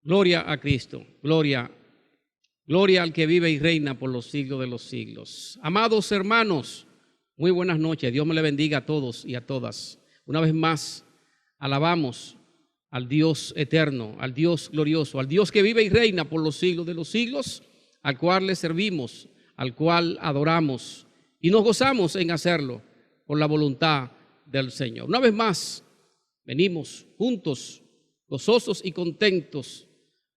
Gloria a Cristo, gloria al que vive y reina por los siglos de los siglos. Amados hermanos, muy buenas noches. Dios me le bendiga a todos y a todas. Una vez más, alabamos al Dios eterno, al Dios glorioso, al Dios que vive y reina por los siglos de los siglos, al cual le servimos, al cual adoramos y nos gozamos en hacerlo por la voluntad del Señor. Una vez más, venimos juntos, gozosos y contentos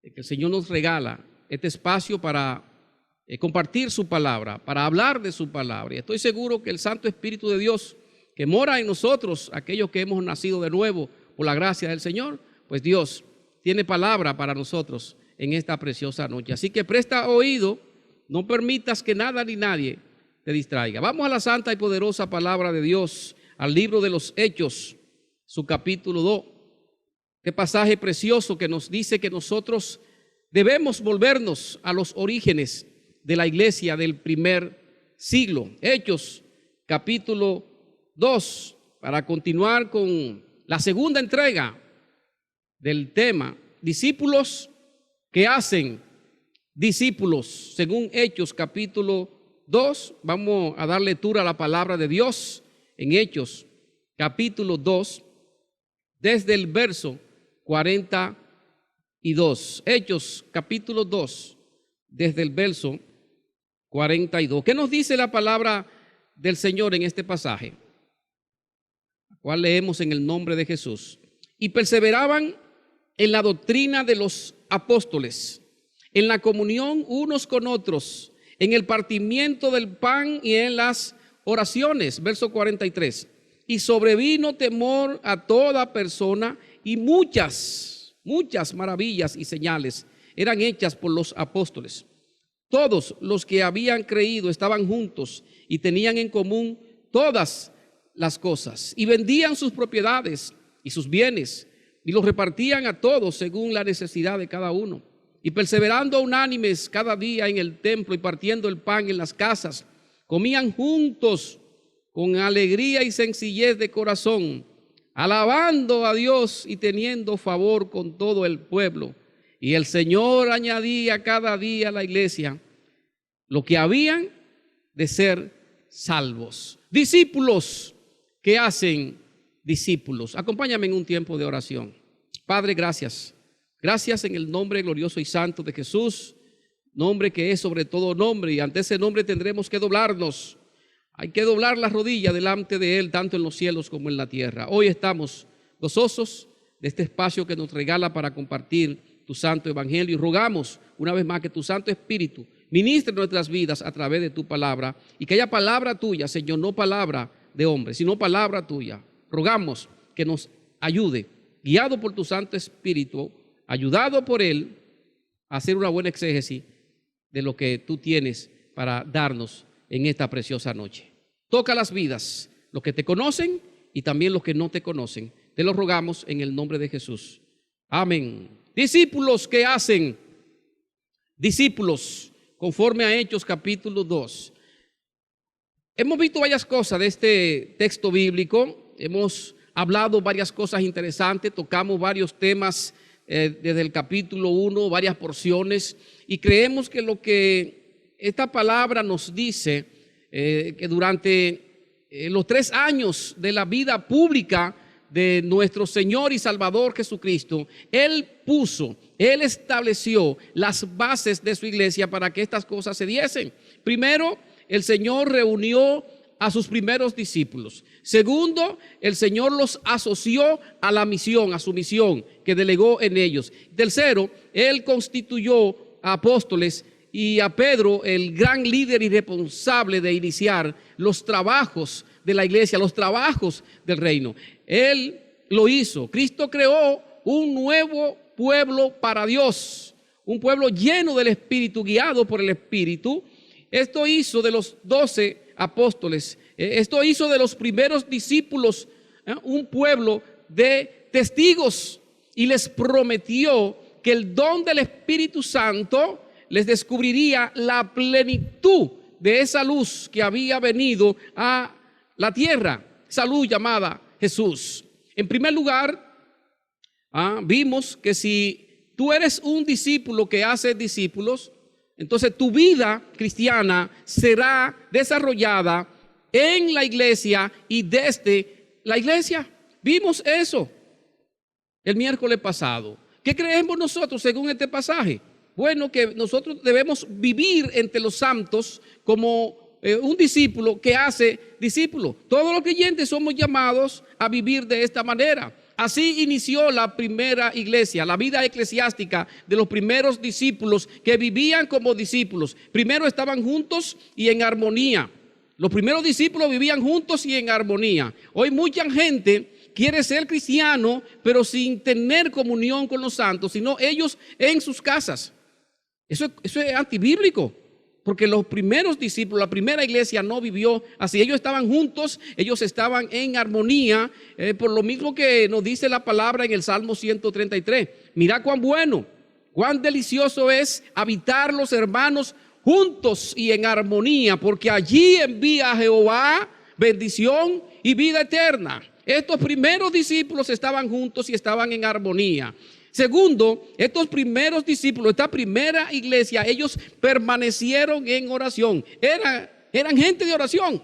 de que el Señor nos regala este espacio para compartir su palabra, para hablar de su palabra. Y estoy seguro que el Santo Espíritu de Dios que mora en nosotros, aquellos que hemos nacido de nuevo por la gracia del Señor, pues Dios tiene palabra para nosotros en esta preciosa noche. Así que presta oído, no permitas que nada ni nadie te distraiga. Vamos a la santa y poderosa palabra de Dios, al libro de los Hechos, su capítulo 2. Qué pasaje precioso que nos dice que nosotros debemos volvernos a los orígenes de la iglesia del primer siglo. Hechos, capítulo 2, para continuar con la segunda entrega del tema, discípulos que hacen discípulos. Según Hechos, capítulo 2, vamos a dar lectura a la palabra de Dios en Hechos, capítulo 2, desde el verso 42. Hechos, capítulo 2, desde el verso 42. ¿Qué nos dice la palabra del Señor en este pasaje? Cual leemos en el nombre de Jesús. Y perseveraban en la doctrina de los apóstoles, en la comunión unos con otros, en el partimiento del pan y en las oraciones. Verso 43. Y sobrevino temor a toda persona, y muchas maravillas y señales eran hechas por los apóstoles. Todos los que habían creído estaban juntos y tenían en común todas las cosas, y vendían sus propiedades y sus bienes y los repartían a todos según la necesidad de cada uno. Y perseverando unánimes cada día en el templo y partiendo el pan en las casas, comían juntos con alegría y sencillez de corazón, alabando a Dios y teniendo favor con todo el pueblo. Y el Señor añadía cada día a la iglesia lo que habían de ser salvos. Discípulos que hacen discípulos. Acompáñame en un tiempo de oración. Padre, gracias. Gracias en el nombre glorioso y santo de Jesús, nombre que es sobre todo nombre, y ante ese nombre tendremos que doblarnos. Hay que doblar la rodilla delante de Él, tanto en los cielos como en la tierra. Hoy estamos gozosos de este espacio que nos regala para compartir tu santo evangelio, y rogamos una vez más que tu Santo Espíritu ministre nuestras vidas a través de tu palabra, y que haya palabra tuya, Señor, no palabra de hombre, sino palabra tuya. Rogamos que nos ayude, guiado por tu Santo Espíritu, ayudado por Él, a hacer una buena exégesis de lo que tú tienes para darnos en esta preciosa noche. Toca las vidas, los que te conocen y también los que no te conocen. Te lo rogamos en el nombre de Jesús. Amén. Discípulos que hacen discípulos, conforme a Hechos capítulo 2. Hemos visto varias cosas de este texto bíblico. Hemos hablado varias cosas interesantes, tocamos varios temas desde el capítulo 1, varias porciones, y creemos que lo que esta palabra nos dice, que durante los 3 años de la vida pública de nuestro Señor y Salvador Jesucristo, Él estableció las bases de su iglesia para que estas cosas se diesen. Primero, el Señor reunió a sus primeros discípulos. Segundo, el Señor los asoció a la misión, a su misión que delegó en ellos. Tercero, Él constituyó a apóstoles, y a Pedro, el gran líder y responsable de iniciar los trabajos de la iglesia, los trabajos del reino. Él lo hizo. Cristo creó un nuevo pueblo para Dios, un pueblo lleno del Espíritu, guiado por el Espíritu. Esto hizo de los 12 apóstoles, esto hizo de los primeros discípulos un pueblo de testigos, y les prometió que el don del Espíritu Santo les descubriría la plenitud de esa luz que había venido a la tierra, esa luz llamada Jesús. En primer lugar, vimos que si tú eres un discípulo que hace discípulos, entonces tu vida cristiana será desarrollada en la iglesia y desde la iglesia. Vimos eso el miércoles pasado. ¿Qué creemos nosotros según este pasaje? Bueno, que nosotros debemos vivir entre los santos como un discípulo que hace discípulo. Todos los creyentes somos llamados a vivir de esta manera. Así inició la primera iglesia, la vida eclesiástica de los primeros discípulos que vivían como discípulos. Primero estaban juntos y en armonía. Los primeros discípulos vivían juntos y en armonía. Hoy mucha gente quiere ser cristiano, pero sin tener comunión con los santos, sino ellos en sus casas. Eso es antibíblico, porque los primeros discípulos, la primera iglesia no vivió así. Ellos estaban juntos, ellos estaban en armonía, por lo mismo que nos dice la palabra en el Salmo 133. Mira cuán bueno, cuán delicioso es habitar los hermanos juntos y en armonía, porque allí envía a Jehová bendición y vida eterna. Estos primeros discípulos estaban juntos y estaban en armonía. Segundo, estos primeros discípulos, esta primera iglesia, ellos permanecieron en oración. Eran gente de oración.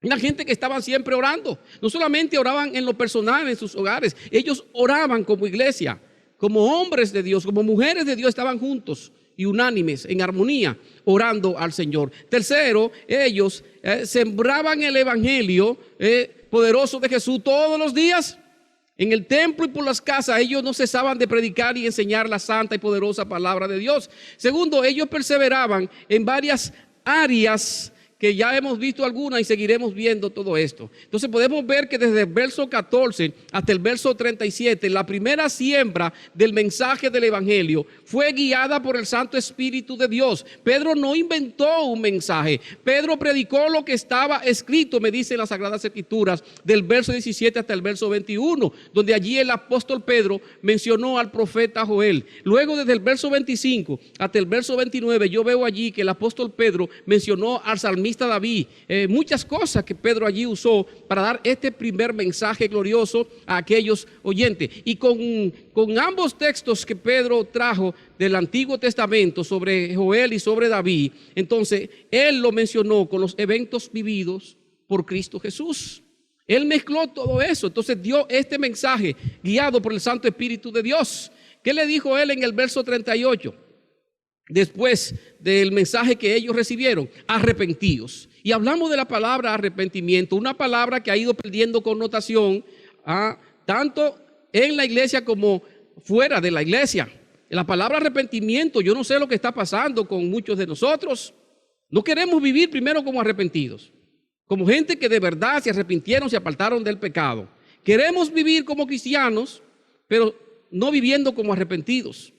Eran gente que estaban siempre orando. No solamente oraban en lo personal, en sus hogares. Ellos oraban como iglesia, como hombres de Dios, como mujeres de Dios, estaban juntos y unánimes, en armonía, orando al Señor. Tercero, ellos sembraban el evangelio poderoso de Jesús todos los días. En el templo y por las casas ellos no cesaban de predicar y enseñar la santa y poderosa palabra de Dios. Segundo, ellos perseveraban en varias áreas que ya hemos visto algunas y seguiremos viendo todo esto. Entonces podemos ver que desde el verso 14 hasta el verso 37, la primera siembra del mensaje del evangelio fue guiada por el Santo Espíritu de Dios. Pedro no inventó un mensaje. Pedro predicó lo que estaba escrito, me dicen las Sagradas Escrituras, del verso 17 hasta el verso 21, donde allí el apóstol Pedro mencionó al profeta Joel. Luego desde el verso 25 hasta el verso 29, yo veo allí que el apóstol Pedro mencionó al salmista David, muchas cosas que Pedro allí usó para dar este primer mensaje glorioso a aquellos oyentes. Y con ambos textos que Pedro trajo del Antiguo Testamento sobre Joel y sobre David, entonces él lo mencionó con los eventos vividos por Cristo Jesús. Él mezcló todo eso, entonces dio este mensaje guiado por el Santo Espíritu de Dios. ¿Qué le dijo él en el verso 38? Después del mensaje que ellos recibieron: arrepentidos. Y hablamos de la palabra arrepentimiento, una palabra que ha ido perdiendo connotación tanto en la iglesia como fuera de la iglesia. La palabra arrepentimiento, yo no sé lo que está pasando con muchos de nosotros. No queremos vivir primero como arrepentidos, como gente que de verdad se arrepintieron, se apartaron del pecado. Queremos vivir como cristianos, pero no viviendo como arrepentidos.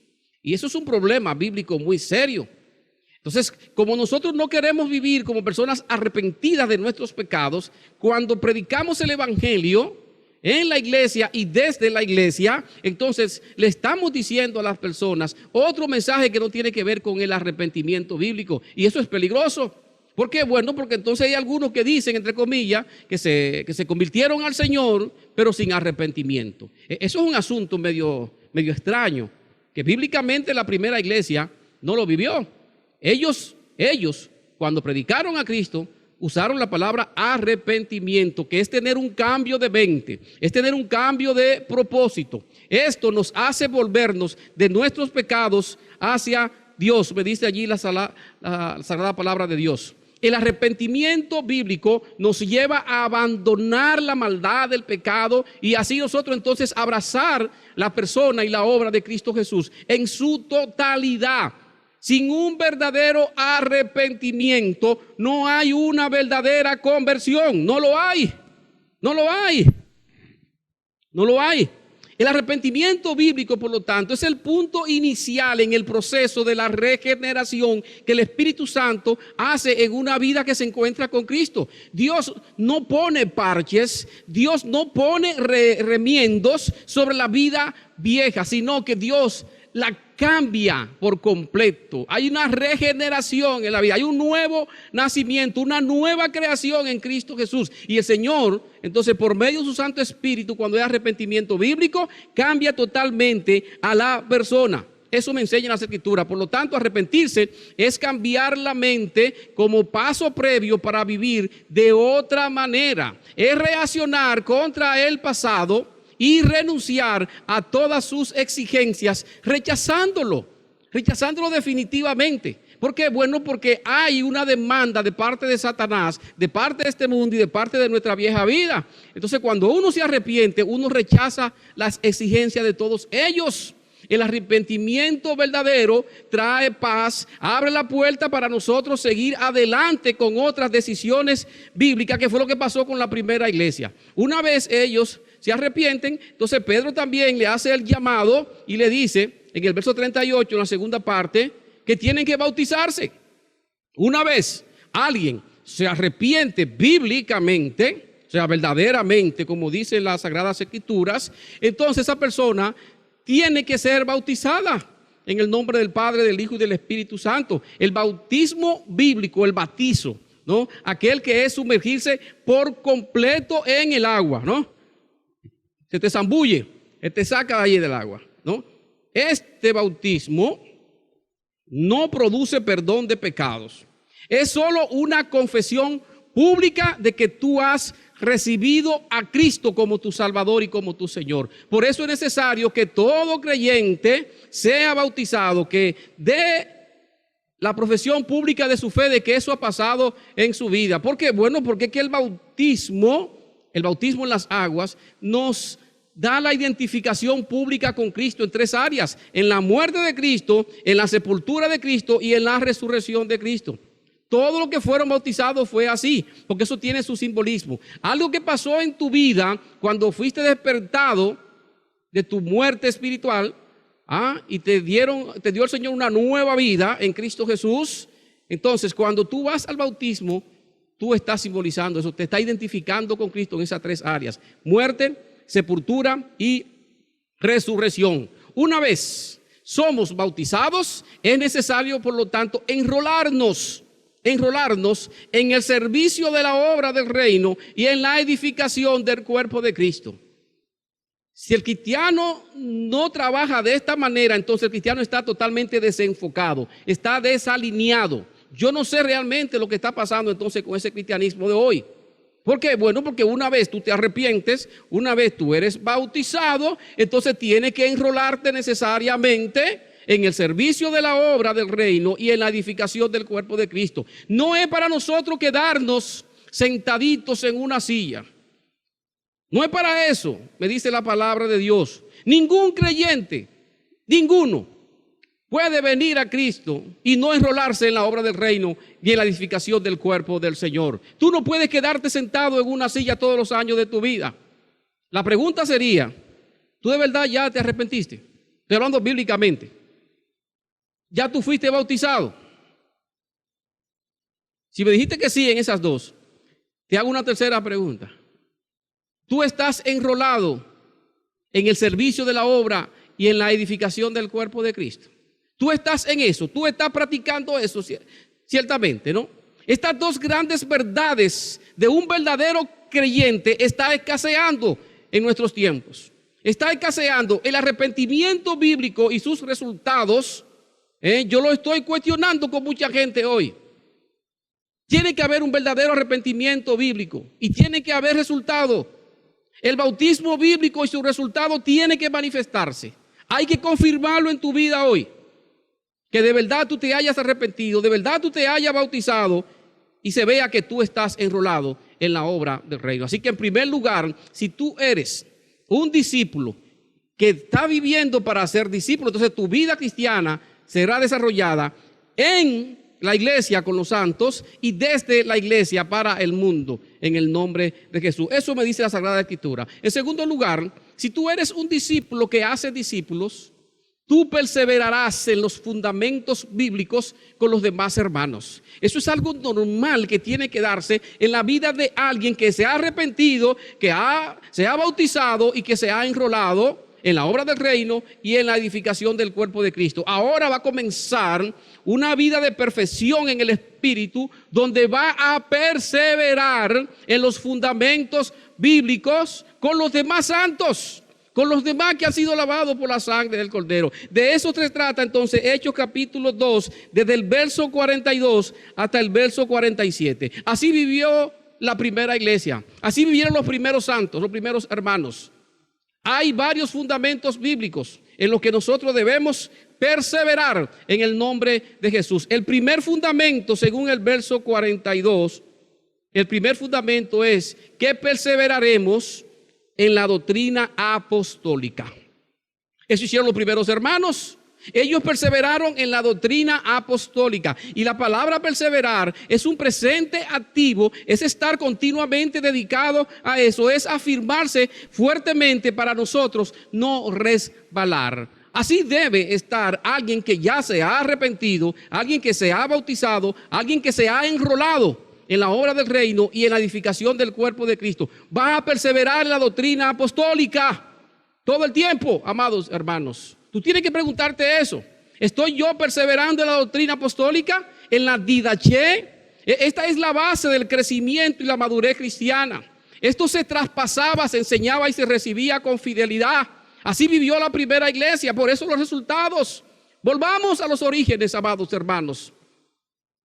Y eso es un problema bíblico muy serio. Entonces, como nosotros no queremos vivir como personas arrepentidas de nuestros pecados, cuando predicamos el evangelio en la iglesia y desde la iglesia, entonces le estamos diciendo a las personas otro mensaje que no tiene que ver con el arrepentimiento bíblico. Y eso es peligroso. ¿Por qué? Bueno, porque entonces hay algunos que dicen, entre comillas, que se convirtieron al Señor, pero sin arrepentimiento. Eso es un asunto medio extraño, que bíblicamente la primera iglesia no lo vivió. Ellos, cuando predicaron a Cristo, usaron la palabra arrepentimiento, que es tener un cambio de mente, es tener un cambio de propósito. Esto nos hace volvernos de nuestros pecados hacia Dios, me dice allí la sagrada palabra de Dios. El arrepentimiento bíblico nos lleva a abandonar la maldad del pecado y así nosotros entonces abrazar la persona y la obra de Cristo Jesús en su totalidad. Sin un verdadero arrepentimiento no hay una verdadera conversión. No lo hay. No lo hay. No lo hay. El arrepentimiento bíblico, por lo tanto, es el punto inicial en el proceso de la regeneración que el Espíritu Santo hace en una vida que se encuentra con Cristo. Dios no pone parches, Dios no pone remiendos sobre la vida vieja, sino que Dios la cambia por completo. Hay una regeneración en la vida, hay un nuevo nacimiento, una nueva creación en Cristo Jesús. Y el Señor, entonces, por medio de su Santo Espíritu, cuando hay arrepentimiento bíblico, cambia totalmente a la persona. Eso me enseña las Escrituras. Por lo tanto, arrepentirse es cambiar la mente como paso previo para vivir de otra manera. Es reaccionar contra el pasado y renunciar a todas sus exigencias, rechazándolo definitivamente. ¿Por qué? Bueno, porque hay una demanda de parte de Satanás, de parte de este mundo y de parte de nuestra vieja vida. Entonces, cuando uno se arrepiente, uno rechaza las exigencias de todos ellos. El arrepentimiento verdadero trae paz, abre la puerta para nosotros seguir adelante con otras decisiones bíblicas, que fue lo que pasó con la primera iglesia. Una vez ellos se arrepienten, entonces Pedro también le hace el llamado y le dice en el verso 38, en la segunda parte, que tienen que bautizarse. Una vez alguien se arrepiente bíblicamente, o sea, verdaderamente, como dicen las Sagradas Escrituras, entonces esa persona tiene que ser bautizada en el nombre del Padre, del Hijo y del Espíritu Santo. El bautismo bíblico, el bautizo, ¿no? Aquel que es sumergirse por completo en el agua, ¿no? Se te zambulle, te saca de allí del agua, ¿no? Este bautismo no produce perdón de pecados. Es solo una confesión pública de que tú has recibido a Cristo como tu Salvador y como tu Señor. Por eso es necesario que todo creyente sea bautizado, que dé la profesión pública de su fe de que eso ha pasado en su vida. ¿Por qué? Bueno, porque es que el bautismo en las aguas nos da la identificación pública con Cristo en tres áreas: en la muerte de Cristo, en la sepultura de Cristo y en la resurrección de Cristo. Todo lo que fueron bautizados fue así, porque eso tiene su simbolismo. Algo que pasó en tu vida cuando fuiste despertado de tu muerte espiritual, y te dio el Señor una nueva vida en Cristo Jesús. Entonces, cuando tú vas al bautismo, tú estás simbolizando eso, te está identificando con Cristo en esas tres áreas: muerte, sepultura y resurrección. Una vez somos bautizados, es necesario, por lo tanto, enrolarnos en el servicio de la obra del reino y en la edificación del cuerpo de Cristo. Si el cristiano no trabaja de esta manera, entonces el cristiano está totalmente desenfocado, está desalineado. Yo no sé realmente lo que está pasando entonces con ese cristianismo de hoy. ¿Por qué? Bueno, porque una vez tú te arrepientes, una vez tú eres bautizado, entonces tienes que enrolarte necesariamente en el servicio de la obra del reino y en la edificación del cuerpo de Cristo. No es para nosotros quedarnos sentaditos en una silla. No es para eso, me dice la palabra de Dios. Ningún creyente, ninguno, puede venir a Cristo y no enrolarse en la obra del reino y en la edificación del cuerpo del Señor. Tú no puedes quedarte sentado en una silla todos los años de tu vida. La pregunta sería, ¿tú de verdad ya te arrepentiste? Estoy hablando bíblicamente. ¿Ya tú fuiste bautizado? Si me dijiste que sí en esas dos, te hago una tercera pregunta. ¿Tú estás enrolado en el servicio de la obra y en la edificación del cuerpo de Cristo? Tú estás en eso, tú estás practicando eso, ciertamente, ¿no? Estas dos grandes verdades de un verdadero creyente está escaseando en nuestros tiempos. Está escaseando el arrepentimiento bíblico y sus resultados. Yo lo estoy cuestionando con mucha gente hoy. Tiene que haber un verdadero arrepentimiento bíblico y tiene que haber resultado. El bautismo bíblico y su resultado tiene que manifestarse. Hay que confirmarlo en tu vida hoy. Que de verdad tú te hayas arrepentido, de verdad tú te hayas bautizado y se vea que tú estás enrolado en la obra del reino. Así que en primer lugar, si tú eres un discípulo que está viviendo para ser discípulo, entonces tu vida cristiana será desarrollada en la iglesia con los santos y desde la iglesia para el mundo en el nombre de Jesús. Eso me dice la Sagrada Escritura. En segundo lugar, si tú eres un discípulo que hace discípulos, tú perseverarás en los fundamentos bíblicos con los demás hermanos. Eso es algo normal que tiene que darse en la vida de alguien que se ha arrepentido, que se ha bautizado y que se ha enrolado en la obra del reino y en la edificación del cuerpo de Cristo. Ahora va a comenzar una vida de perfección en el Espíritu, donde va a perseverar en los fundamentos bíblicos con los demás santos, con los demás que han sido lavados por la sangre del Cordero. De eso se trata entonces Hechos capítulo 2, desde el verso 42 hasta el verso 47. Así vivió la primera iglesia, así vivieron los primeros santos, los primeros hermanos. Hay varios fundamentos bíblicos en los que nosotros debemos perseverar en el nombre de Jesús. El primer fundamento, según el verso 42, el primer fundamento es que perseveraremos en la doctrina apostólica. Eso hicieron los primeros hermanos. Ellos perseveraron en la doctrina apostólica. Y la palabra perseverar es un presente activo, es estar continuamente dedicado a eso, es afirmarse fuertemente para nosotros no resbalar. Así debe estar alguien que ya se ha arrepentido, alguien que se ha bautizado, alguien que se ha enrolado en la obra del reino y en la edificación del cuerpo de Cristo. Va a perseverar en la doctrina apostólica todo el tiempo, amados hermanos. Tú tienes que preguntarte eso. ¿Estoy yo perseverando en la doctrina apostólica? ¿En la didaché? Esta es la base del crecimiento y la madurez cristiana. Esto se traspasaba, se enseñaba y se recibía con fidelidad. Así vivió la primera iglesia, por eso los resultados. Volvamos a los orígenes, amados hermanos.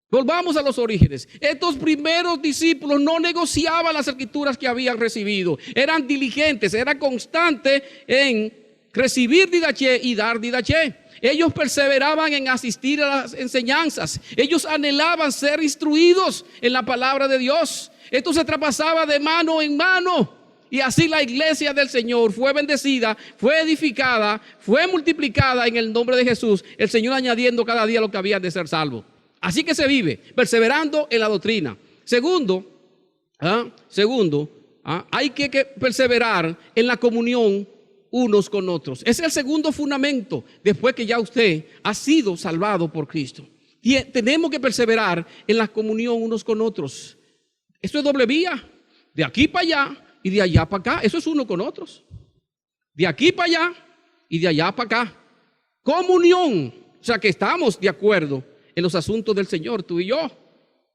Volvamos a los orígenes. Estos primeros discípulos no negociaban las escrituras que habían recibido. Eran diligentes, eran constantes en recibir didaché y dar didaché. Ellos perseveraban en asistir a las enseñanzas. Ellos anhelaban ser instruidos en la palabra de Dios. Esto se traspasaba de mano en mano. Y así la iglesia del Señor fue bendecida, fue edificada, fue multiplicada en el nombre de Jesús. El Señor añadiendo cada día lo que habían de ser salvos. Así que se vive, perseverando en la doctrina. Segundo, hay que perseverar en la comunión unos con otros. Es el segundo fundamento después que ya usted ha sido salvado por Cristo. Y tenemos que perseverar en la comunión unos con otros. Esto es doble vía, de aquí para allá y de allá para acá. Eso es uno con otros. De aquí para allá y de allá para acá. Comunión, o sea que estamos de acuerdo en los asuntos del Señor, tú y yo.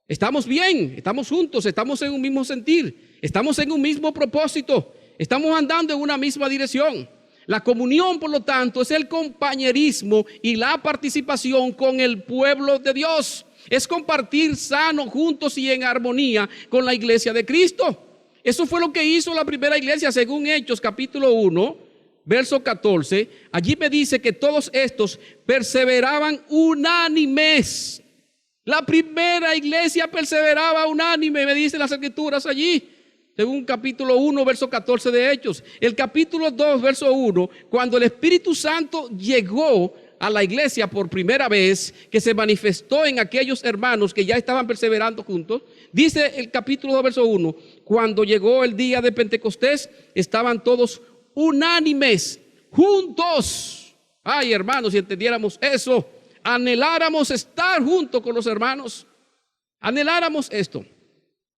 Estamos bien, estamos juntos, estamos en un mismo sentir, estamos en un mismo propósito, estamos andando en una misma dirección. La comunión, por lo tanto, es el compañerismo y la participación con el pueblo de Dios. Es compartir sano, juntos y en armonía con la iglesia de Cristo. Eso fue lo que hizo la primera iglesia, según Hechos capítulo 1, verso 14. Allí me dice que todos estos perseveraban unánimes. La primera iglesia perseveraba unánime, me dicen las escrituras allí. Según capítulo 1, verso 14 de Hechos. El capítulo 2, verso 1, cuando el Espíritu Santo llegó a la iglesia por primera vez, que se manifestó en aquellos hermanos que ya estaban perseverando juntos. Dice el capítulo 2, verso 1, cuando llegó el día de Pentecostés, estaban todos unánimes, juntos. Ay, hermanos, si entendiéramos eso, anheláramos estar juntos con los hermanos, anheláramos esto,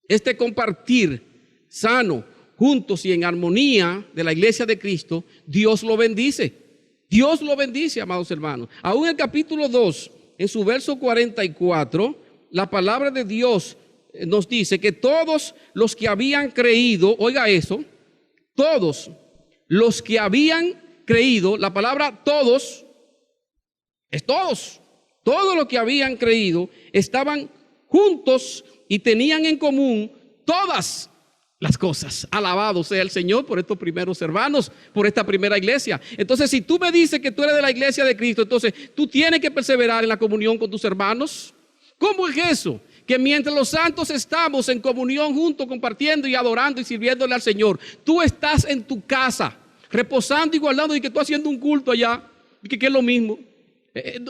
este compartir sano, juntos y en armonía de la iglesia de Cristo. Dios lo bendice. Dios lo bendice, amados hermanos. Aún en el capítulo 2, en su verso 44, la palabra de Dios nos dice que todos los que habían creído, oiga eso, todos los que habían creído, la palabra todos es todos, todos los que habían creído estaban juntos y tenían en común todas las cosas. Alabado sea el Señor por estos primeros hermanos, por esta primera iglesia. Entonces, si tú me dices que tú eres de la iglesia de Cristo, entonces tú tienes que perseverar en la comunión con tus hermanos. ¿Cómo es eso? Que mientras los santos estamos en comunión juntos, compartiendo y adorando y sirviéndole al Señor, tú estás en tu casa, reposando y guardando, y que tú haciendo un culto allá, y que es lo mismo.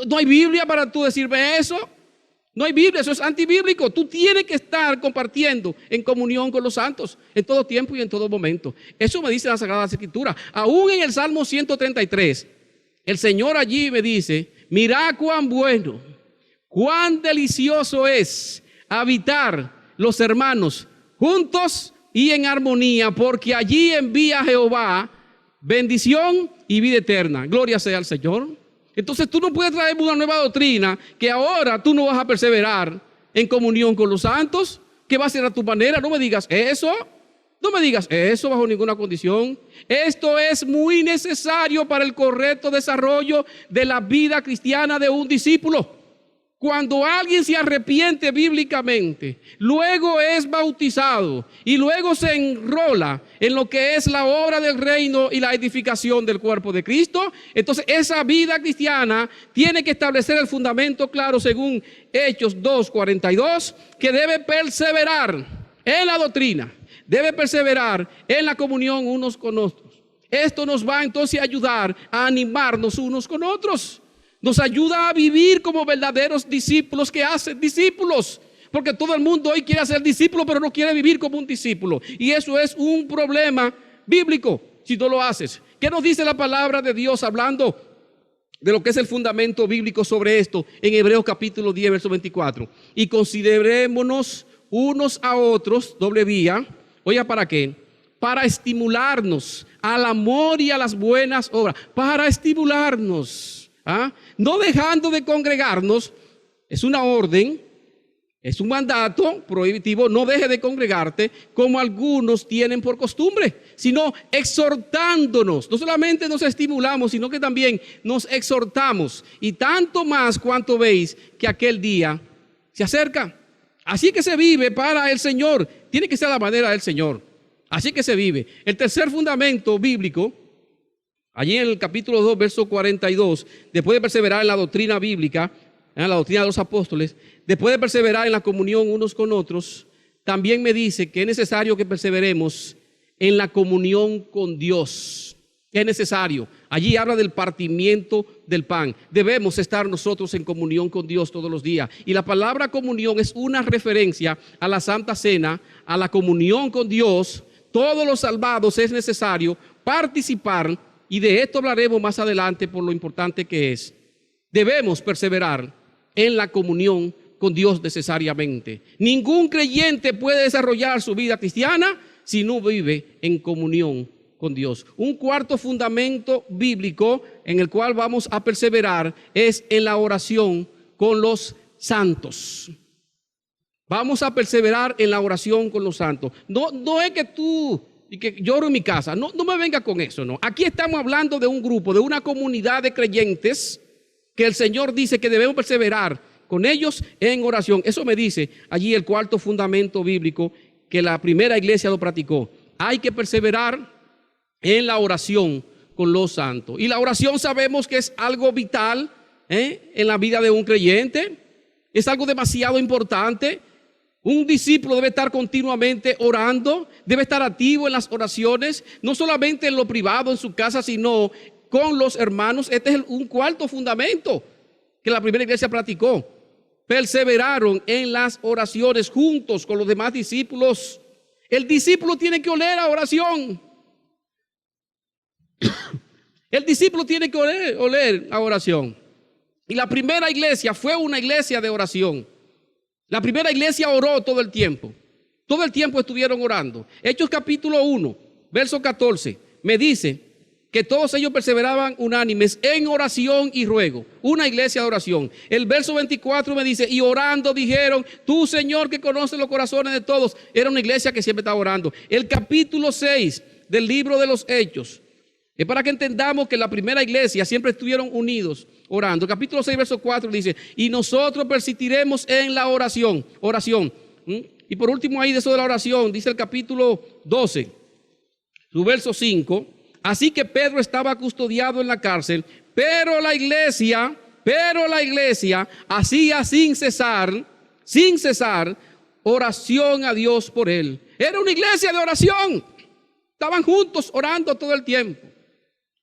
No hay Biblia para tú decirme eso. No hay Biblia, eso es antibíblico. Tú tienes que estar compartiendo en comunión con los santos en todo tiempo y en todo momento. Eso me dice la Sagrada Escritura. Aún en el Salmo 133, el Señor allí me dice: mirá cuán bueno, cuán delicioso es habitar los hermanos juntos y en armonía, porque allí envía Jehová bendición y vida eterna. Gloria sea al Señor. Entonces tú no puedes traer una nueva doctrina que ahora tú no vas a perseverar en comunión con los santos, que va a ser a tu manera. No me digas eso. No me digas eso bajo ninguna condición. Esto es muy necesario para el correcto desarrollo de la vida cristiana de un discípulo. Cuando alguien se arrepiente bíblicamente, luego es bautizado y luego se enrola en lo que es la obra del reino y la edificación del cuerpo de Cristo, entonces esa vida cristiana tiene que establecer el fundamento claro según Hechos 2:42, que debe perseverar en la doctrina, debe perseverar en la comunión unos con otros. Esto nos va entonces a ayudar a animarnos unos con otros. Nos ayuda a vivir como verdaderos discípulos que hacen discípulos. Porque todo el mundo hoy quiere ser discípulo, pero no quiere vivir como un discípulo. Y eso es un problema bíblico si no lo haces. ¿Qué nos dice la palabra de Dios hablando de lo que es el fundamento bíblico sobre esto? En Hebreos capítulo 10, verso 24. Y considerémonos unos a otros, doble vía. Oiga, ¿para qué? Para estimularnos al amor y a las buenas obras. Para estimularnos. No dejando de congregarnos, es una orden, es un mandato prohibitivo, no deje de congregarte como algunos tienen por costumbre, sino exhortándonos. No solamente nos estimulamos, sino que también nos exhortamos, y tanto más cuanto veis que aquel día se acerca. Así que se vive para el Señor, tiene que ser la manera del Señor, así que se vive. El tercer fundamento bíblico, allí en el capítulo 2, verso 42, después de perseverar en la doctrina bíblica, en la doctrina de los apóstoles, después de perseverar en la comunión unos con otros, también me dice que es necesario que perseveremos en la comunión con Dios. Es necesario. Allí habla del partimiento del pan. Debemos estar nosotros en comunión con Dios todos los días. Y la palabra comunión es una referencia a la Santa Cena, a la comunión con Dios. Todos los salvados es necesario participar. Y de esto hablaremos más adelante por lo importante que es. Debemos perseverar en la comunión con Dios necesariamente. Ningún creyente puede desarrollar su vida cristiana si no vive en comunión con Dios. Un cuarto fundamento bíblico en el cual vamos a perseverar es en la oración con los santos. Vamos a perseverar en la oración con los santos. No es que tú... y que lloro en mi casa, no me venga con eso, no. Aquí estamos hablando de un grupo, de una comunidad de creyentes que el Señor dice que debemos perseverar con ellos en oración. Eso me dice allí el cuarto fundamento bíblico que la primera iglesia lo practicó. Hay que perseverar en la oración con los santos. Y la oración sabemos que es algo vital en la vida de un creyente, es algo demasiado importante. Un discípulo debe estar continuamente orando, debe estar activo en las oraciones, no solamente en lo privado, en su casa, sino con los hermanos. Este es un cuarto fundamento que la primera iglesia practicó. Perseveraron en las oraciones juntos con los demás discípulos. El discípulo tiene que oler a oración. El discípulo tiene que oler a oración. Y la primera iglesia fue una iglesia de oración. La primera iglesia oró todo el tiempo. Todo el tiempo estuvieron orando. Hechos capítulo 1, verso 14, me dice que todos ellos perseveraban unánimes en oración y ruego. Una iglesia de oración. El verso 24 me dice, y orando dijeron, tú Señor que conoces los corazones de todos. Era una iglesia que siempre estaba orando. El capítulo 6 del libro de los Hechos es para que entendamos que la primera iglesia siempre estuvieron unidos orando. El capítulo 6, verso 4 dice, y nosotros persistiremos en la oración. Y por último ahí de eso de la oración, dice el capítulo 12, su verso 5, así que Pedro estaba custodiado en la cárcel, pero la iglesia hacía sin cesar, oración a Dios por él. Era una iglesia de oración. Estaban juntos orando todo el tiempo.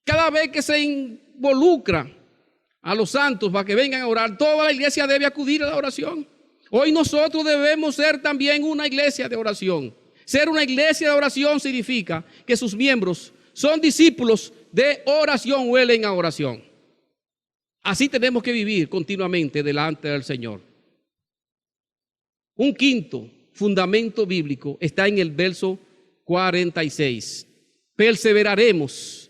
Cada vez que se involucra a los santos para que vengan a orar, toda la iglesia debe acudir a la oración. Hoy nosotros debemos ser también una iglesia de oración. Ser una iglesia de oración significa que sus miembros son discípulos de oración, huelen a oración. Así tenemos que vivir continuamente delante del Señor. Un quinto fundamento bíblico está en el verso 46. Perseveraremos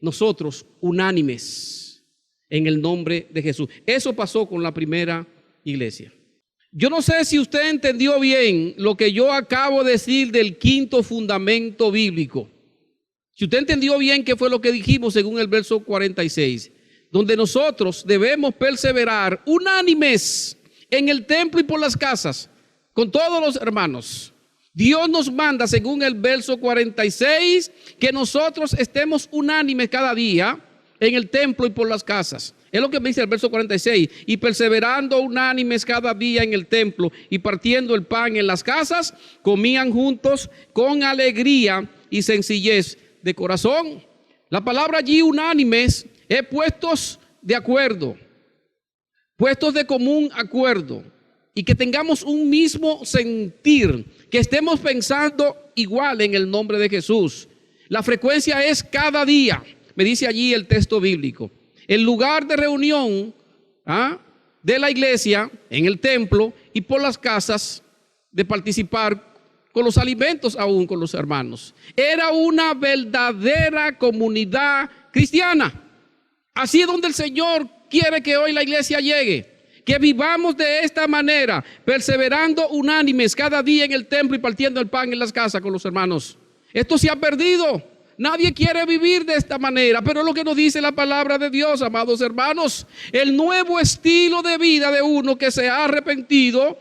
nosotros unánimes en el nombre de Jesús. Eso pasó con la primera iglesia. Yo no sé si usted entendió bien lo que yo acabo de decir del quinto fundamento bíblico. Si usted entendió bien qué fue lo que dijimos según el verso 46, donde nosotros debemos perseverar unánimes en el templo y por las casas, con todos los hermanos. Dios nos manda, según el verso 46, que nosotros estemos unánimes cada día en el templo y por las casas. Es lo que me dice el verso 46. Y perseverando unánimes cada día en el templo y partiendo el pan en las casas, comían juntos con alegría y sencillez de corazón. La palabra allí unánimes es puestos de acuerdo, puestos de común acuerdo, y que tengamos un mismo sentir, que estemos pensando igual en el nombre de Jesús. La frecuencia es cada día, me dice allí el texto bíblico. El lugar de reunión de la iglesia en el templo y por las casas, de participar con los alimentos aún con los hermanos. Era una verdadera comunidad cristiana. Así es donde el Señor quiere que hoy la iglesia llegue. Que vivamos de esta manera, perseverando unánimes cada día en el templo y partiendo el pan en las casas con los hermanos. Esto se ha perdido. Nadie quiere vivir de esta manera, pero es lo que nos dice la palabra de Dios, amados hermanos. El nuevo estilo de vida de uno que se ha arrepentido,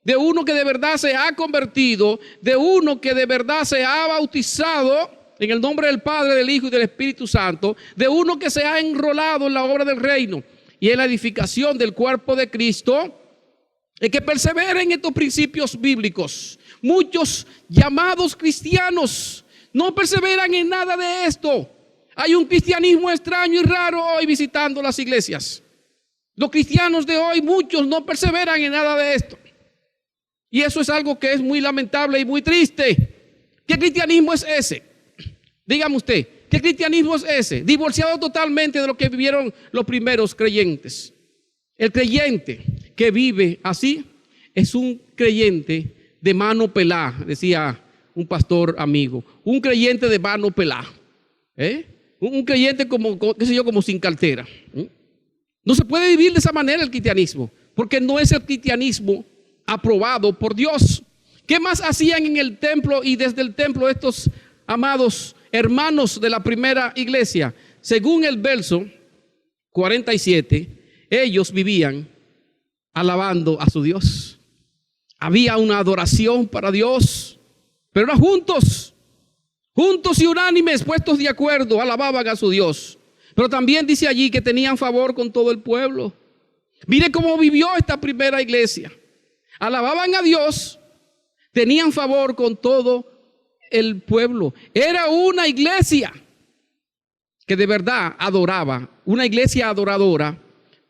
de uno que de verdad se ha convertido, de uno que de verdad se ha bautizado en el nombre del Padre, del Hijo y del Espíritu Santo, de uno que se ha enrolado en la obra del reino y en la edificación del cuerpo de Cristo, es que perseveren en estos principios bíblicos. Muchos llamados cristianos no perseveran en nada de esto. Hay un cristianismo extraño y raro hoy visitando las iglesias. Los cristianos de hoy, muchos no perseveran en nada de esto. Y eso es algo que es muy lamentable y muy triste. ¿Qué cristianismo es ese? Dígame usted, ¿qué cristianismo es ese? Divorciado totalmente de lo que vivieron los primeros creyentes. El creyente que vive así es un creyente de mano pelá, decía un pastor amigo. Un creyente de mano pelá. Un creyente como, qué sé yo, como sin cartera. No se puede vivir de esa manera el cristianismo, porque no es el cristianismo aprobado por Dios. ¿Qué más hacían en el templo y desde el templo estos amados hermanos de la primera iglesia? Según el verso 47, ellos vivían alabando a su Dios. Había una adoración para Dios, pero era juntos y unánimes, puestos de acuerdo, alababan a su Dios. Pero también dice allí que tenían favor con todo el pueblo. Mire cómo vivió esta primera iglesia. Alababan a Dios, tenían favor con todo el pueblo. Era una iglesia que de verdad adoraba, una iglesia adoradora,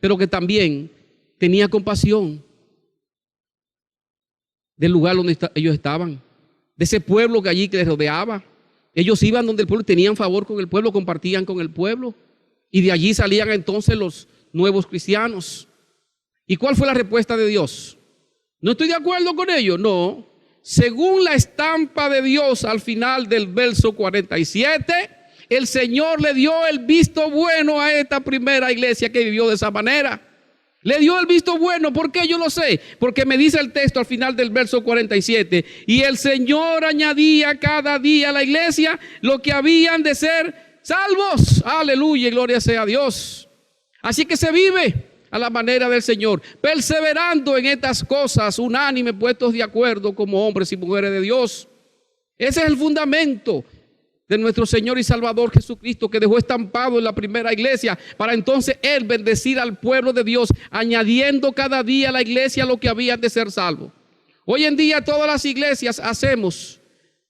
pero que también tenía compasión del lugar donde ellos estaban, de ese pueblo que allí que les rodeaba. Ellos iban donde el pueblo, tenían favor con el pueblo, compartían con el pueblo, y de allí salían entonces los nuevos cristianos. ¿Y cuál fue la respuesta de Dios? ¿No estoy de acuerdo con ellos? No. Según la estampa de Dios al final del verso 47, el Señor le dio el visto bueno a esta primera iglesia que vivió de esa manera. Le dio el visto bueno. ¿Por qué? Yo lo sé. Porque me dice el texto al final del verso 47. Y el Señor añadía cada día a la iglesia lo que habían de ser salvos. Aleluya y gloria sea a Dios. Así que se vive a la manera del Señor, perseverando en estas cosas, unánime, puestos de acuerdo como hombres y mujeres de Dios. Ese es el fundamento de nuestro Señor y Salvador Jesucristo, que dejó estampado en la primera iglesia, para entonces Él bendecir al pueblo de Dios, añadiendo cada día a la iglesia lo que habían de ser salvos. Hoy en día todas las iglesias hacemos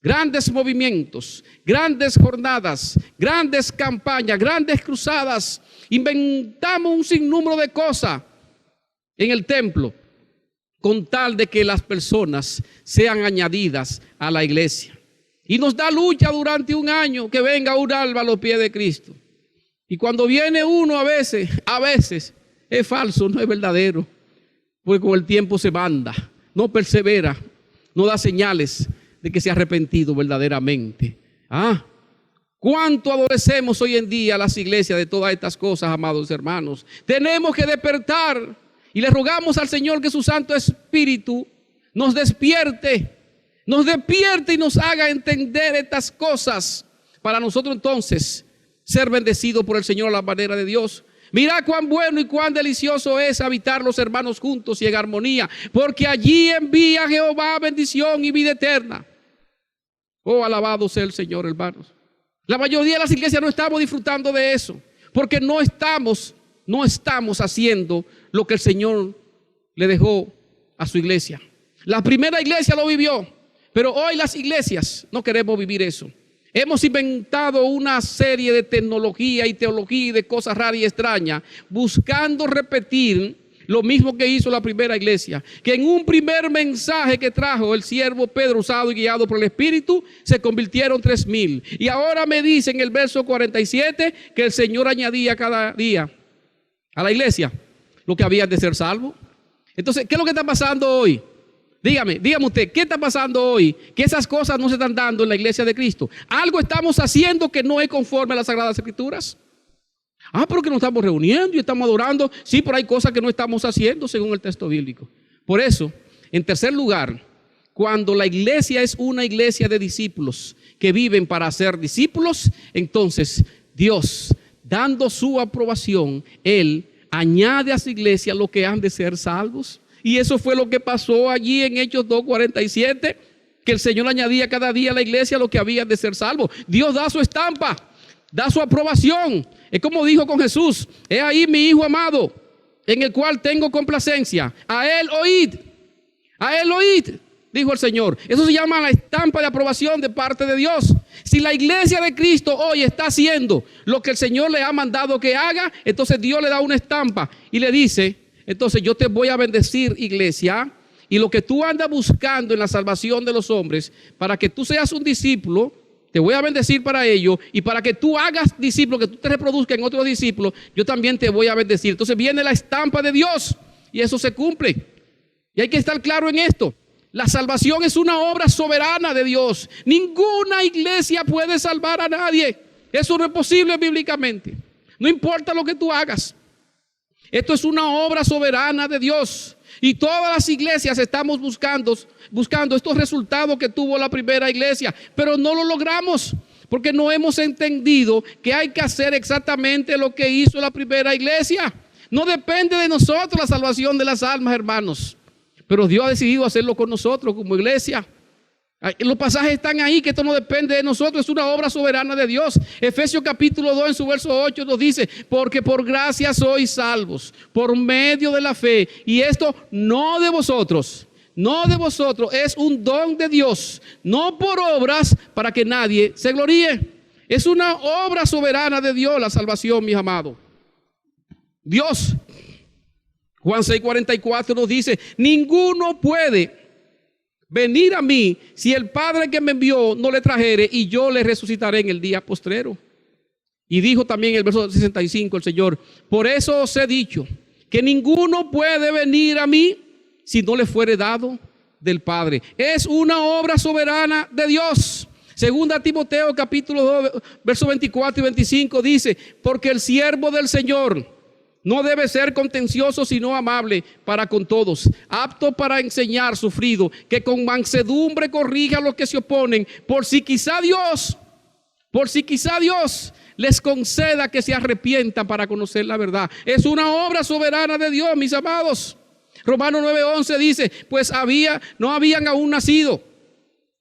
grandes movimientos, grandes jornadas, grandes campañas, grandes cruzadas. Inventamos un sinnúmero de cosas en el templo con tal de que las personas sean añadidas a la iglesia. Y nos da lucha durante un año que venga un alma a los pies de Cristo. Y cuando viene uno a veces es falso, no es verdadero. Porque con el tiempo se manda, no persevera, no da señales de que se ha arrepentido verdaderamente. ¿Cuánto adolecemos hoy en día las iglesias de todas estas cosas, amados hermanos? Tenemos que despertar y le rogamos al Señor que su Santo Espíritu nos despierte y nos haga entender estas cosas para nosotros entonces ser bendecidos por el Señor a la manera de Dios. Mira cuán bueno y cuán delicioso es habitar los hermanos juntos y en armonía, porque allí envía Jehová bendición y vida eterna. Oh, alabado sea el Señor, hermanos. La mayoría de las iglesias no estamos disfrutando de eso, porque no estamos haciendo lo que el Señor le dejó a su iglesia. La primera iglesia lo vivió, pero hoy las iglesias no queremos vivir eso. Hemos inventado una serie de tecnología y teología y de cosas raras y extrañas, buscando repetir lo mismo que hizo la primera iglesia, que en un primer mensaje que trajo el siervo Pedro, usado y guiado por el Espíritu, se convirtieron 3,000. Y ahora me dice en el verso 47 que el Señor añadía cada día a la iglesia lo que habían de ser salvos. Entonces, ¿qué es lo que está pasando hoy? Dígame usted, ¿qué está pasando hoy? Que esas cosas no se están dando en la iglesia de Cristo. Algo estamos haciendo que no es conforme a las Sagradas Escrituras. Pero que nos estamos reuniendo y estamos adorando. Sí, pero hay cosas que no estamos haciendo según el texto bíblico. Por eso, en tercer lugar, cuando la iglesia es una iglesia de discípulos que viven para ser discípulos, entonces Dios, dando su aprobación, Él añade a su iglesia lo que han de ser salvos. Y eso fue lo que pasó allí en Hechos 2:47, que el Señor añadía cada día a la iglesia lo que había de ser salvos. Dios da su estampa, da su aprobación. Es como dijo con Jesús: he ahí mi Hijo amado, en el cual tengo complacencia. A él oíd, dijo el Señor. Eso se llama la estampa de aprobación de parte de Dios. Si la iglesia de Cristo hoy está haciendo lo que el Señor le ha mandado que haga, entonces Dios le da una estampa y le dice: entonces yo te voy a bendecir, iglesia, y lo que tú andas buscando en la salvación de los hombres, para que tú seas un discípulo, te voy a bendecir para ello, y para que tú hagas discípulos, que tú te reproduzcas en otros discípulos, yo también te voy a bendecir. Entonces viene la estampa de Dios y eso se cumple. Y hay que estar claro en esto: la salvación es una obra soberana de Dios. Ninguna iglesia puede salvar a nadie. Eso no es posible bíblicamente. No importa lo que tú hagas. Esto es una obra soberana de Dios. Y todas las iglesias estamos buscando estos resultados que tuvo la primera iglesia, pero no lo logramos porque no hemos entendido que hay que hacer exactamente lo que hizo la primera iglesia. No depende de nosotros la salvación de las almas, hermanos, pero Dios ha decidido hacerlo con nosotros como iglesia. Los pasajes están ahí, que esto no depende de nosotros, es una obra soberana de Dios. Efesios capítulo 2 en su verso 8 nos dice: porque por gracia sois salvos por medio de la fe, y esto no de vosotros, es un don de Dios, no por obras, para que nadie se gloríe. Es una obra soberana de Dios la salvación, mis amados. Dios, Juan 6:44 nos dice: ninguno puede venir a mí si el Padre que me envió no le trajere, y yo le resucitaré en el día postrero. Y dijo también en el verso 65 el Señor: por eso os he dicho que ninguno puede venir a mí si no le fuere dado del Padre. Es una obra soberana de Dios. Segunda Timoteo capítulo 2 versos 24 y 25 dice: porque el siervo del Señor no debe ser contencioso, sino amable para con todos, apto para enseñar, sufrido, que con mansedumbre corrija a los que se oponen, por si quizá Dios les conceda que se arrepientan para conocer la verdad. Es una obra soberana de Dios, mis amados. Romanos 9:11 dice: pues no habían aún nacido,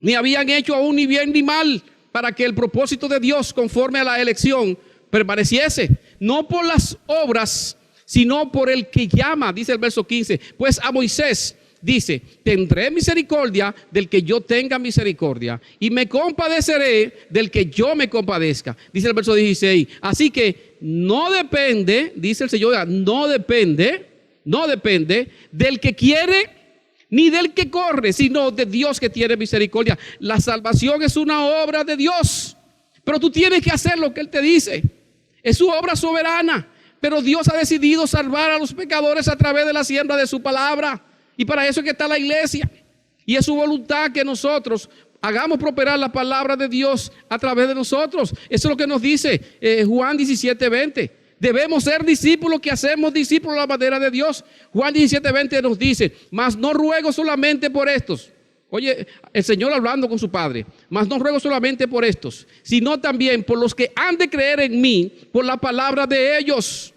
ni habían hecho aún ni bien ni mal, para que el propósito de Dios conforme a la elección permaneciese, no por las obras, sino por el que llama. Dice el verso 15: pues a Moisés dice: tendré misericordia del que yo tenga misericordia, y me compadeceré del que yo me compadezca. Dice el verso 16: así que no depende, dice el Señor, no depende del que quiere ni del que corre, sino de Dios que tiene misericordia. La salvación es una obra de Dios, pero tú tienes que hacer lo que Él te dice. Es su obra soberana, pero Dios ha decidido salvar a los pecadores a través de la siembra de su palabra, y para eso es que está la iglesia. Y es su voluntad que nosotros Hagamos prosperar la palabra de Dios a través de nosotros. Eso es lo que nos dice Juan 17:20. Debemos ser discípulos que hacemos discípulos a la manera de Dios. Juan 17:20 nos dice, mas no ruego solamente por estos. Oye, el Señor hablando con su Padre, mas no ruego solamente por estos, sino también por los que han de creer en mí por la palabra de ellos.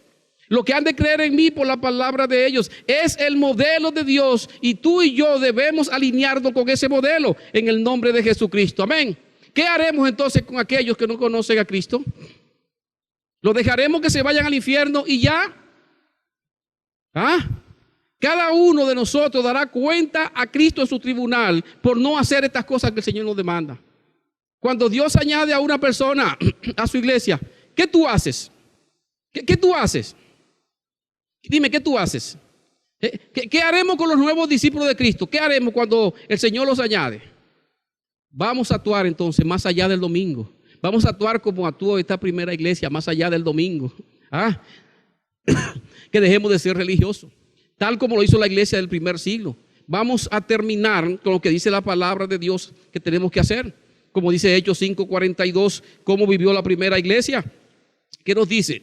Lo que han de creer en mí por la palabra de ellos es el modelo de Dios, y tú y yo debemos alinearnos con ese modelo en el nombre de Jesucristo. Amén. ¿Qué haremos entonces con aquellos que no conocen a Cristo? ¿Los dejaremos que se vayan al infierno y ya? Cada uno de nosotros dará cuenta a Cristo en su tribunal por no hacer estas cosas que el Señor nos demanda. Cuando Dios añade a una persona a su iglesia, ¿qué tú haces? ¿Qué tú haces? Dime, ¿qué tú haces? ¿Qué haremos con los nuevos discípulos de Cristo? ¿Qué haremos cuando el Señor los añade? Vamos a actuar entonces más allá del domingo. Vamos a actuar como actuó esta primera iglesia más allá del domingo. Que dejemos de ser religiosos, tal como lo hizo la iglesia del primer siglo. Vamos a terminar con lo que dice la palabra de Dios que tenemos que hacer. Como dice Hechos 5:42, cómo vivió la primera iglesia. ¿Qué nos dice?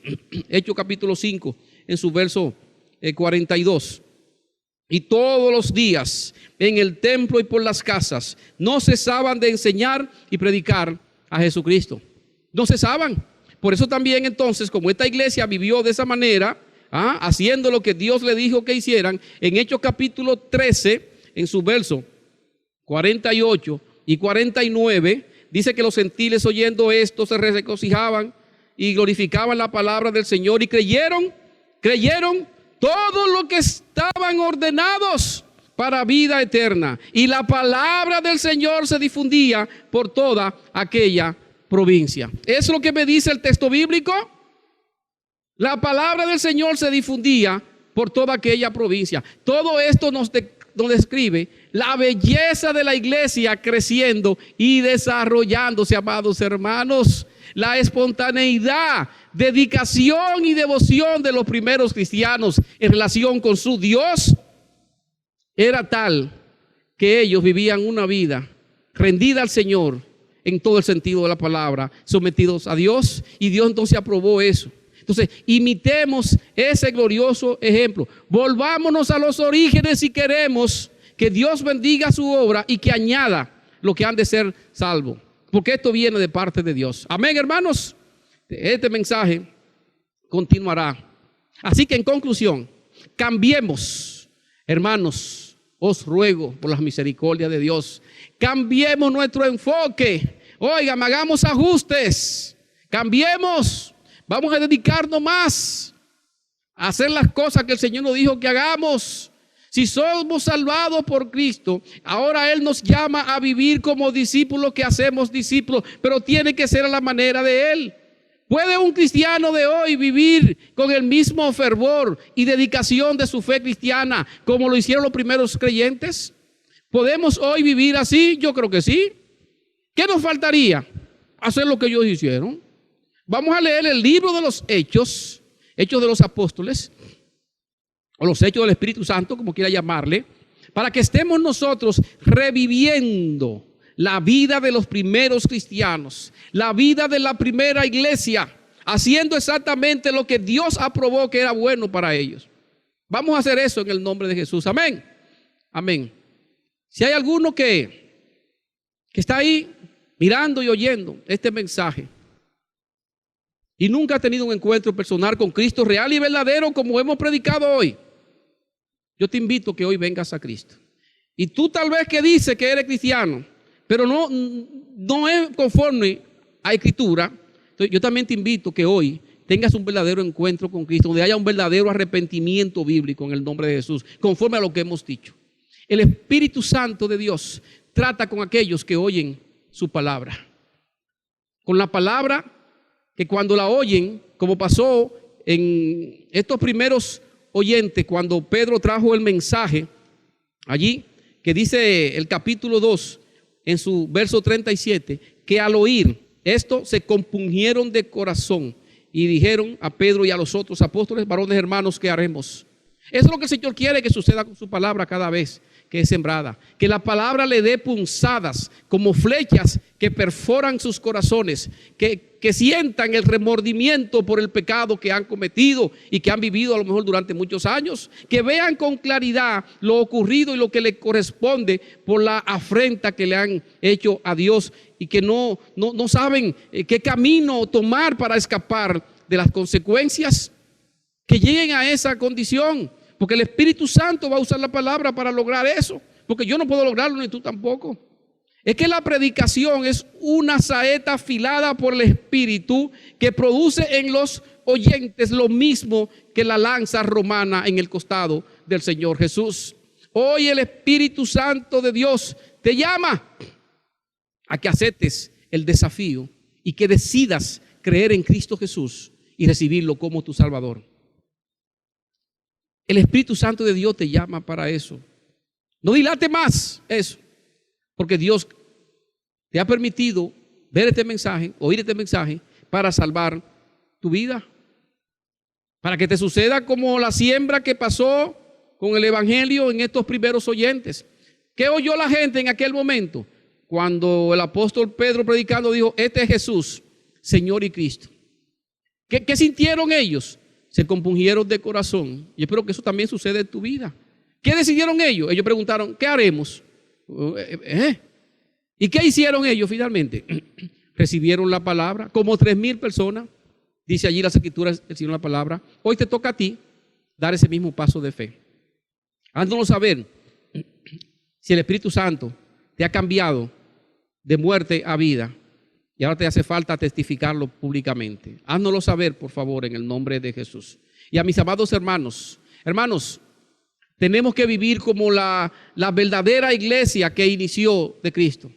Hechos capítulo 5, en su verso 42. Y todos los días en el templo y por las casas no cesaban de enseñar y predicar a Jesucristo. No cesaban. Por eso también entonces, como esta iglesia vivió de esa manera, haciendo lo que Dios le dijo que hicieran, en Hechos capítulo 13, en su verso 48 y 49, dice que los gentiles oyendo esto se regocijaban y glorificaban la palabra del Señor y creyeron todos los que estaban ordenados para vida eterna. Y la palabra del Señor se difundía por toda aquella provincia. ¿Eso es lo que me dice el texto bíblico? La palabra del Señor se difundía por toda aquella provincia. Todo esto nos describe la belleza de la iglesia creciendo y desarrollándose, amados hermanos. La espontaneidad, dedicación y devoción de los primeros cristianos en relación con su Dios era tal que ellos vivían una vida rendida al Señor en todo el sentido de la palabra, sometidos a Dios, y Dios entonces aprobó eso. Entonces, imitemos ese glorioso ejemplo. Volvámonos a los orígenes si queremos que Dios bendiga su obra y que añada lo que han de ser salvos. Porque esto viene de parte de Dios. Amén, hermanos. Este mensaje continuará. Así que en conclusión, cambiemos, hermanos, os ruego por las misericordias de Dios, cambiemos nuestro enfoque. Oigan, hagamos ajustes. Cambiemos. Vamos a dedicarnos más a hacer las cosas que el Señor nos dijo que hagamos. Si somos salvados por Cristo, ahora Él nos llama a vivir como discípulos que hacemos discípulos, pero tiene que ser a la manera de Él. ¿Puede un cristiano de hoy vivir con el mismo fervor y dedicación de su fe cristiana como lo hicieron los primeros creyentes? ¿Podemos hoy vivir así? Yo creo que sí. ¿Qué nos faltaría? Hacer lo que ellos hicieron. Vamos a leer el libro de los Hechos, Hechos de los Apóstoles, o los Hechos del Espíritu Santo, como quiera llamarle, para que estemos nosotros reviviendo la vida de los primeros cristianos, la vida de la primera iglesia, haciendo exactamente lo que Dios aprobó que era bueno para ellos. Vamos a hacer eso en el nombre de Jesús. Amén. Amén. Si hay alguno que está ahí mirando y oyendo este mensaje y nunca ha tenido un encuentro personal con Cristo real y verdadero como hemos predicado hoy, yo te invito a que hoy vengas a Cristo. Y tú tal vez que dices que eres cristiano, pero no es conforme a Escritura, entonces yo también te invito a que hoy tengas un verdadero encuentro con Cristo, donde haya un verdadero arrepentimiento bíblico en el nombre de Jesús, conforme a lo que hemos dicho. El Espíritu Santo de Dios trata con aquellos que oyen su palabra. Con la palabra que cuando la oyen, como pasó en estos primeros oyentes, cuando Pedro trajo el mensaje allí, que dice el capítulo 2, en su verso 37, que al oír esto se compungieron de corazón y dijeron a Pedro y a los otros apóstoles: varones hermanos, ¿qué haremos? Eso es lo que el Señor quiere que suceda con su palabra cada vez que es sembrada. Que la palabra le dé punzadas como flechas que perforan sus corazones, que sientan el remordimiento por el pecado que han cometido y que han vivido a lo mejor durante muchos años. Que vean con claridad lo ocurrido y lo que le corresponde por la afrenta que le han hecho a Dios y que no saben qué camino tomar para escapar de las consecuencias. Que lleguen a esa condición, porque el Espíritu Santo va a usar la palabra para lograr eso, porque yo no puedo lograrlo ni tú tampoco. Es que la predicación es una saeta afilada por el Espíritu que produce en los oyentes lo mismo que la lanza romana en el costado del Señor Jesús. Hoy el Espíritu Santo de Dios te llama a que aceptes el desafío y que decidas creer en Cristo Jesús y recibirlo como tu Salvador. El Espíritu Santo de Dios te llama para eso. No dilate más eso, porque Dios te ha permitido ver este mensaje, oír este mensaje, para salvar tu vida. Para que te suceda como la siembra que pasó con el Evangelio en estos primeros oyentes. ¿Qué oyó la gente en aquel momento? Cuando el apóstol Pedro predicando dijo, este es Jesús, Señor y Cristo. ¿Qué sintieron ellos? Se compungieron de corazón. Y espero que eso también suceda en tu vida. ¿Qué decidieron ellos? Ellos preguntaron, ¿qué haremos? ¿Y qué hicieron ellos finalmente? Recibieron la palabra, como 3,000 personas. Dice allí las Escrituras, recibieron la palabra. Hoy te toca a ti dar ese mismo paso de fe. Háznoslo saber si el Espíritu Santo te ha cambiado de muerte a vida y ahora te hace falta testificarlo públicamente. Háznoslo saber, por favor, en el nombre de Jesús. Y a mis amados hermanos, tenemos que vivir como la verdadera iglesia que inició de Cristo.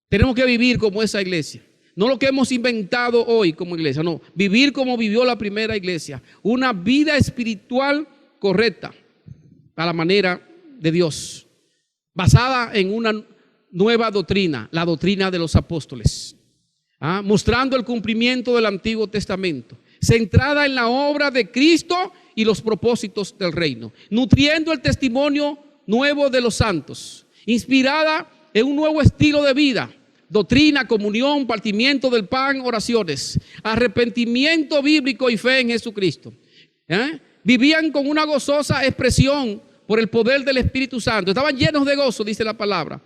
Tenemos que vivir como esa iglesia. No lo que hemos inventado hoy como iglesia, no. Vivir como vivió la primera iglesia. Una vida espiritual correcta a la manera de Dios. Basada en una nueva doctrina, la doctrina de los apóstoles. Mostrando el cumplimiento del Antiguo Testamento. Centrada en la obra de Cristo y los propósitos del reino. Nutriendo el testimonio nuevo de los santos. Inspirada en un nuevo estilo de vida. Doctrina, comunión, partimiento del pan, oraciones. Arrepentimiento bíblico y fe en Jesucristo. Vivían con una gozosa expresión por el poder del Espíritu Santo. Estaban llenos de gozo, dice la palabra.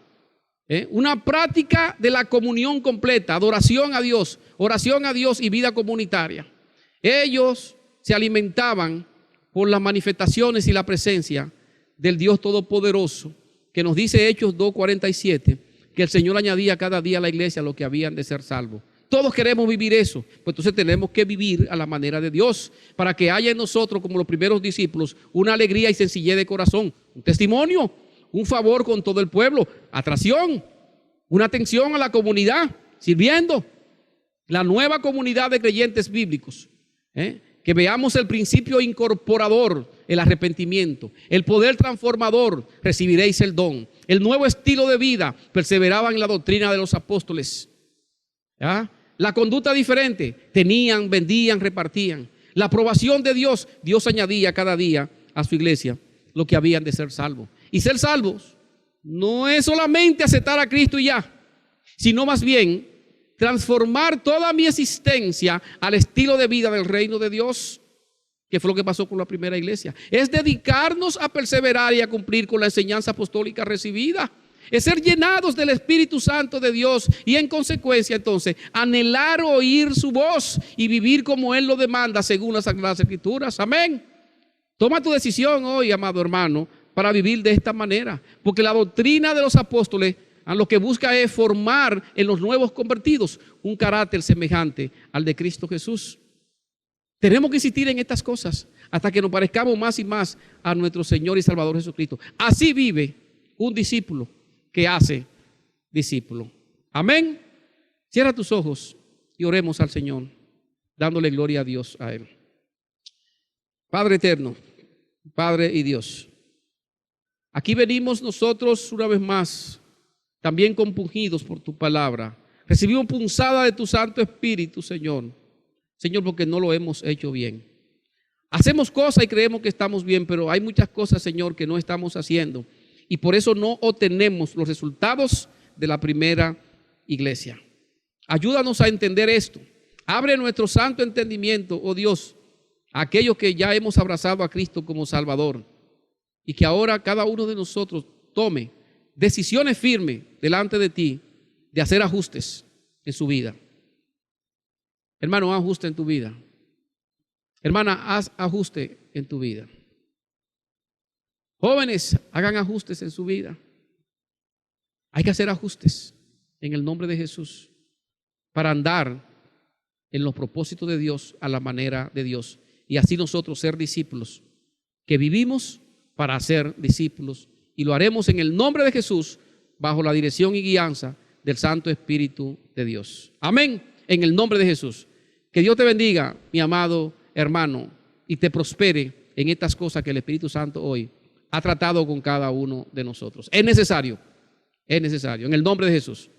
Una práctica de la comunión completa, adoración a Dios, oración a Dios y vida comunitaria. Ellos se alimentaban por las manifestaciones y la presencia del Dios Todopoderoso, que nos dice Hechos 2:47, que el Señor añadía cada día a la iglesia lo que habían de ser salvos. Todos queremos vivir eso, pues entonces tenemos que vivir a la manera de Dios, para que haya en nosotros, como los primeros discípulos, una alegría y sencillez de corazón, un testimonio, un favor con todo el pueblo, atracción, una atención a la comunidad, sirviendo, la nueva comunidad de creyentes bíblicos, que veamos el principio incorporador, el arrepentimiento, el poder transformador, recibiréis el don, el nuevo estilo de vida, perseveraban en la doctrina de los apóstoles, la conducta diferente, tenían, vendían, repartían, la aprobación de Dios, Dios añadía cada día a su iglesia lo que habían de ser salvos. Y ser salvos no es solamente aceptar a Cristo y ya, sino más bien transformar toda mi existencia al estilo de vida del reino de Dios, que fue lo que pasó con la primera iglesia. Es dedicarnos a perseverar y a cumplir con la enseñanza apostólica recibida. Es ser llenados del Espíritu Santo de Dios y en consecuencia entonces anhelar oír su voz y vivir como Él lo demanda según las Sagradas Escrituras. Amén. Toma tu decisión hoy, amado hermano, para vivir de esta manera, porque la doctrina de los apóstoles a lo que busca es formar en los nuevos convertidos un carácter semejante al de Cristo Jesús. Tenemos que insistir en estas cosas hasta que nos parezcamos más y más a nuestro Señor y Salvador Jesucristo. Así vive un discípulo que hace discípulo. Amén. Cierra tus ojos y oremos al Señor, dándole gloria a Dios, a Él. Padre eterno, Padre y Dios, aquí venimos nosotros una vez más, también compungidos por tu palabra. Recibimos punzada de tu Santo Espíritu, Señor. Señor, porque no lo hemos hecho bien. Hacemos cosas y creemos que estamos bien, pero hay muchas cosas, Señor, que no estamos haciendo. y por eso no obtenemos los resultados de la primera iglesia. Ayúdanos a entender esto. Abre nuestro santo entendimiento, oh Dios, a aquellos que ya hemos abrazado a Cristo como Salvador, y que ahora cada uno de nosotros tome decisiones firmes delante de ti de hacer ajustes en su vida. Hermano, haz ajuste en tu vida. Hermana, haz ajuste en tu vida. Jóvenes, hagan ajustes en su vida. Hay que hacer ajustes en el nombre de Jesús para andar en los propósitos de Dios a la manera de Dios, y así nosotros ser discípulos que vivimos para ser discípulos, y lo haremos en el nombre de Jesús bajo la dirección y guianza del Santo Espíritu de Dios. Amén. En el nombre de Jesús. Que Dios te bendiga, mi amado hermano, y te prospere en estas cosas que el Espíritu Santo hoy ha tratado con cada uno de nosotros. Es necesario, en el nombre de Jesús.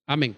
Amén.